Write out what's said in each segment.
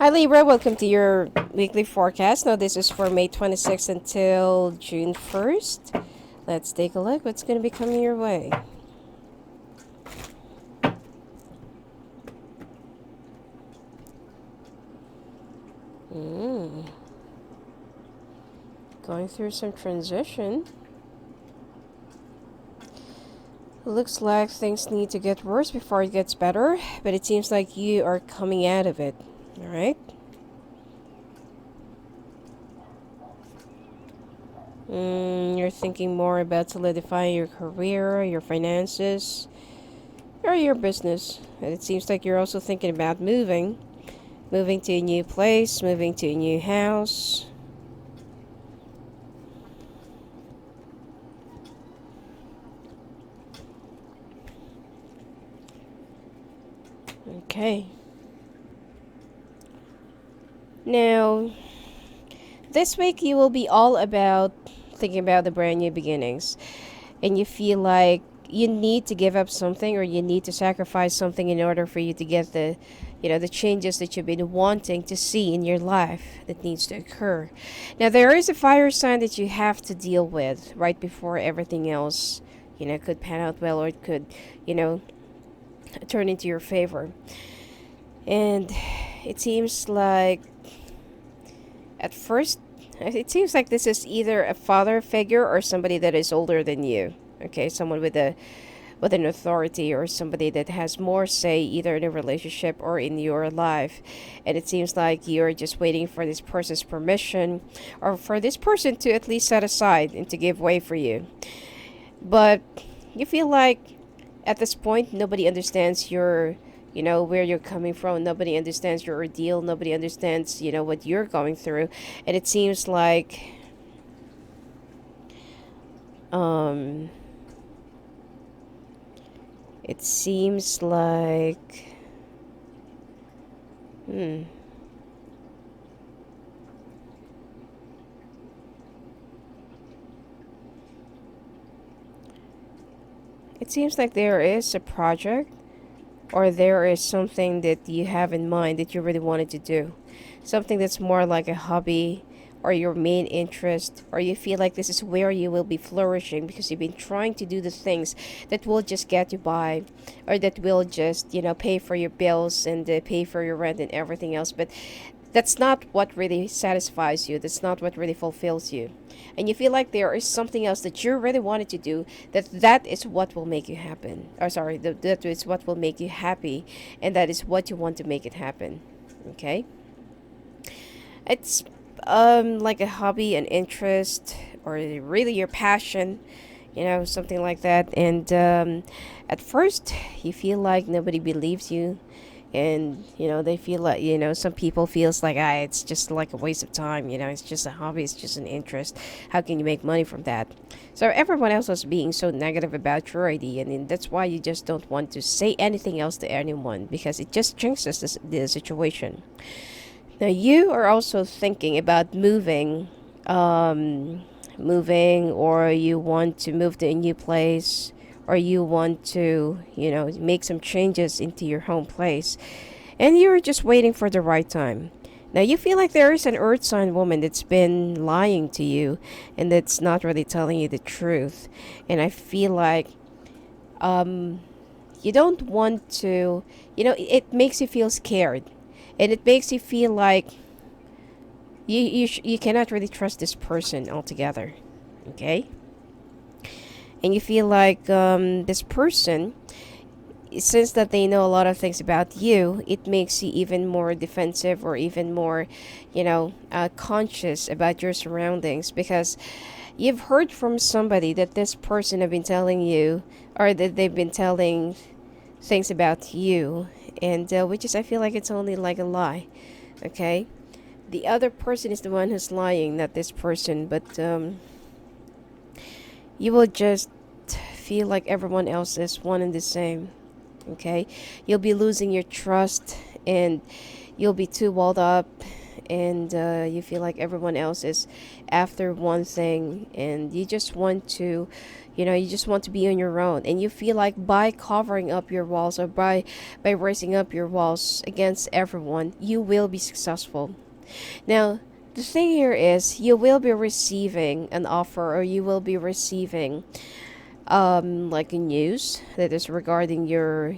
Hi Libra, welcome to your weekly forecast. Now this is for May 26th until June 1st. Let's take a look what's going to be coming your way. Going through some transition. Looks like things need to get worse before it gets better, but it seems like you are coming out of it. Alright? You're thinking more about solidifying your career, your finances, or your business. And it seems like you're also thinking about moving. Moving to a new place, moving to a new house. Okay. Now, this week you will be all about thinking about the brand new beginnings. And you feel like you need to give up something or you need to sacrifice something in order for you to get the changes that you've been wanting to see in your life that needs to occur. Now, there is a fire sign that you have to deal with right before everything else, could pan out well or it could, turn into your favor. And it seems like at first it seems like this is either a father figure or somebody that is older than you. Okay, someone with an authority or somebody that has more say either in a relationship or in your life. And it seems like you're just waiting for this person's permission or for this person to at least set aside and to give way for you. But you feel like at this point nobody understands where you're coming from. Nobody understands your ordeal. Nobody understands, what you're going through. And it seems like it seems like it seems like there is a project or there is something that you have in mind that you really wanted to do. Something that's more like a hobby or your main interest, or you feel like this is where you will be flourishing because you've been trying to do the things that will just get you by or that will just, pay for your bills and pay for your rent and everything else. But that's not what really satisfies you. That's not what really fulfills you. And you feel like there is something else that you really wanted to do, that is what will make you happen. Or sorry, that is what will make you happy, and that is what you want to make it happen. Okay? It's like a hobby, an interest, or really your passion, something like that. And at first, you feel like nobody believes you, and they feel like some people feels like it's just like a waste of time. It's just a hobby, it's just an interest. How can you make money from that? So everyone else was being so negative about your idea, and that's why you just don't want to say anything else to anyone because it just jinxes the situation. Now you are also thinking about moving, or you want to move to a new place, or you want to, make some changes into your home place, and you're just waiting for the right time. Now you feel like there is an earth sign woman that's been lying to you and that's not really telling you the truth. And I feel like you don't want to, it makes you feel scared. And it makes you feel like you cannot really trust this person altogether. Okay? And you feel like this person, since that they know a lot of things about you, it makes you even more defensive or even more, conscious about your surroundings because you've heard from somebody that this person have been telling you or that they've been telling things about you, and which is I feel like it's only like a lie. Okay, the other person is the one who's lying, not this person. But you will just feel like everyone else is one and the same. Okay, you'll be losing your trust and you'll be too walled up and you feel like everyone else is after one thing, and you just want to, you just want to be on your own, and you feel like by covering up your walls, or by raising up your walls against everyone, you will be successful. Now, the thing here is, you will be receiving an offer, or you will be receiving like a news that is regarding your,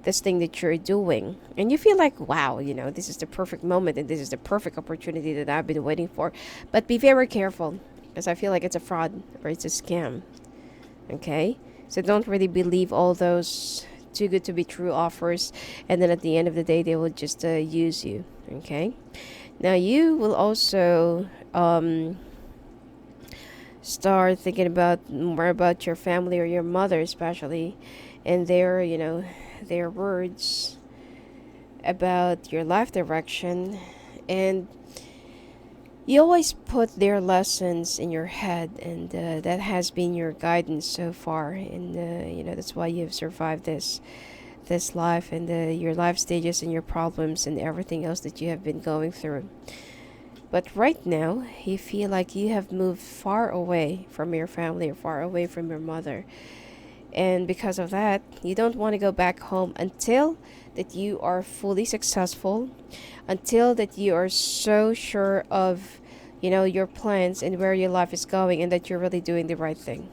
this thing that you're doing, and you feel like, wow, this is the perfect moment, and this is the perfect opportunity that I've been waiting for. But be very careful, because I feel like it's a fraud, or it's a scam. Okay, so don't really believe all those too good to be true offers, and then at the end of the day they will just use you. Okay, now you will also start thinking about more about your family, or your mother especially, and their words about your life direction. And you always put their lessons in your head, and that has been your guidance so far, and that's why you've survived this life, and your life stages, and your problems, and everything else that you have been going through. But right now, you feel like you have moved far away from your family, or far away from your mother. And because of that, you don't want to go back home until that you are fully successful, until that you are so sure of, your plans and where your life is going, and that you're really doing the right thing.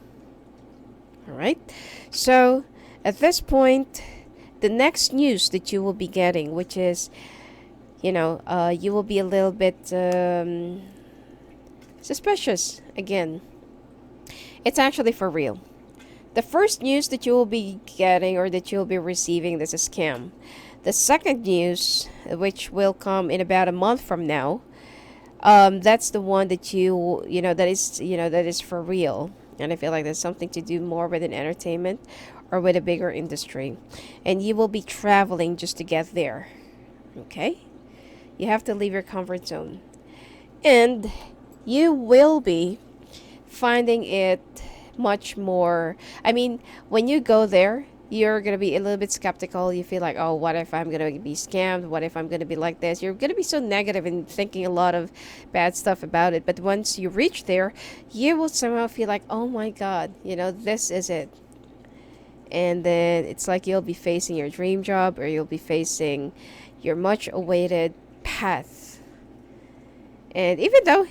All right? So, at this point, the next news that you will be getting, which is, you will be a little bit suspicious again. It's actually for real. The first news that you will be getting, or that you'll be receiving, this is a scam. The second news, which will come in about a month from now, that's the one that that is for real. And I feel like there's something to do more with an entertainment, or with a bigger industry. And you will be traveling just to get there. Okay? You have to leave your comfort zone. And you will be finding it much more. I mean, when you go there, you're going to be a little bit skeptical. You feel like, oh, what if I'm going to be scammed? What if I'm going to be like this? You're going to be so negative and thinking a lot of bad stuff about it. But once you reach there, you will somehow feel like, oh my God, this is it. And then it's like you'll be facing your dream job, or you'll be facing your much awaited path. And even though,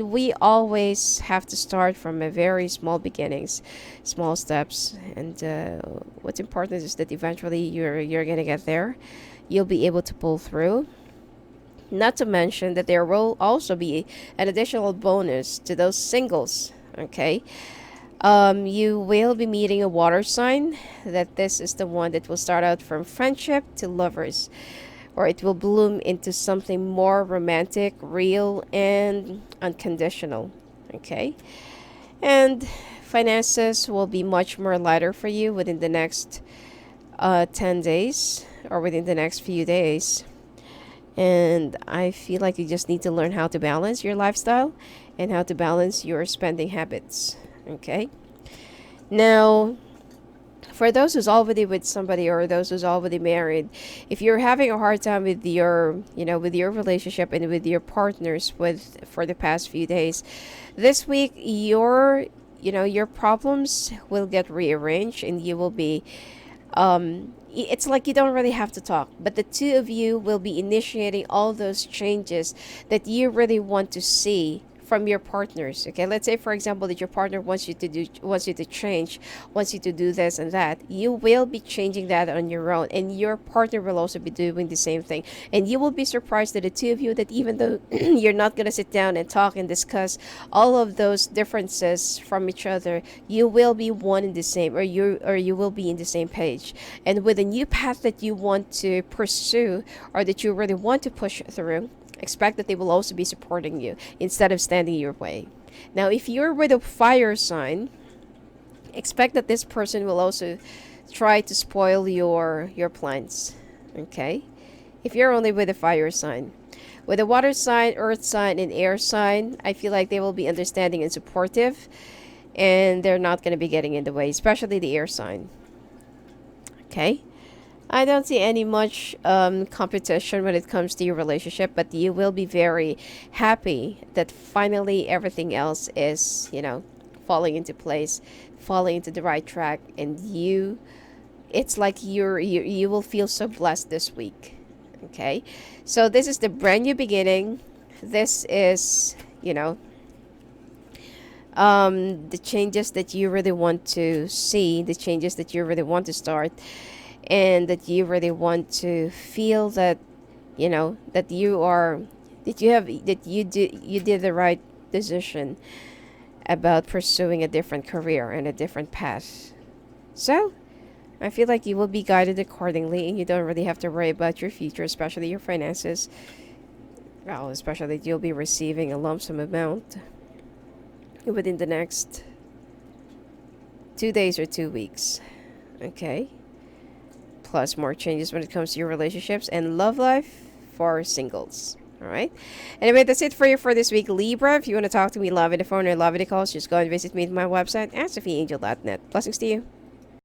we always have to start from a very small beginnings, small steps. And what's important is that eventually you're going to get there. You'll be able to pull through. Not to mention that there will also be an additional bonus to those singles. Okay. You will be meeting a water sign. That this is the one that will start out from friendship to lovers, or it will bloom into something more romantic, real, and unconditional. Okay? And finances will be much more lighter for you within the next 10 days, or within the next few days. And I feel like you just need to learn how to balance your lifestyle, and how to balance your spending habits. Okay? Now, for those who's already with somebody, or those who's already married, if you're having a hard time with your relationship, and with your partners for the past few days, this week your problems will get rearranged, and you will be it's like you don't really have to talk, but the two of you will be initiating all those changes that you really want to see from your partners. Okay, let's say for example that your partner wants you to change, wants you to do this and that. You will be changing that on your own, and your partner will also be doing the same thing. And you will be surprised that the two of you, that even though you're not going to sit down and talk and discuss all of those differences from each other, you will be one and the same, or you will be in the same page. And with a new path that you want to pursue, or that you really want to push through, expect that they will also be supporting you instead of standing your way. Now, if you're with a fire sign, expect that this person will also try to spoil your plans. Okay? If you're only with a fire sign. With a water sign, earth sign, and air sign, I feel like they will be understanding and supportive, and they're not going to be getting in the way, especially the air sign. Okay? I don't see any much competition when it comes to your relationship, but you will be very happy that finally everything else is, falling into place, falling into the right track, and it's like you will feel so blessed this week. Okay, so this is the brand new beginning. This is, the changes that you really want to see, the changes that you really want to start, and that you really want to feel that, that you did the right decision about pursuing a different career and a different path. So I feel like you will be guided accordingly, and you don't really have to worry about your future, especially your finances. Well, especially that you'll be receiving a lump sum amount within the next 2 days or 2 weeks. Okay. Plus more changes when it comes to your relationships and love life for singles. All right. Anyway, that's it for you for this week, Libra. If you want to talk to me live on the phone or live on the calls, just go and visit me at my website at sophiaangel.net. Blessings to you.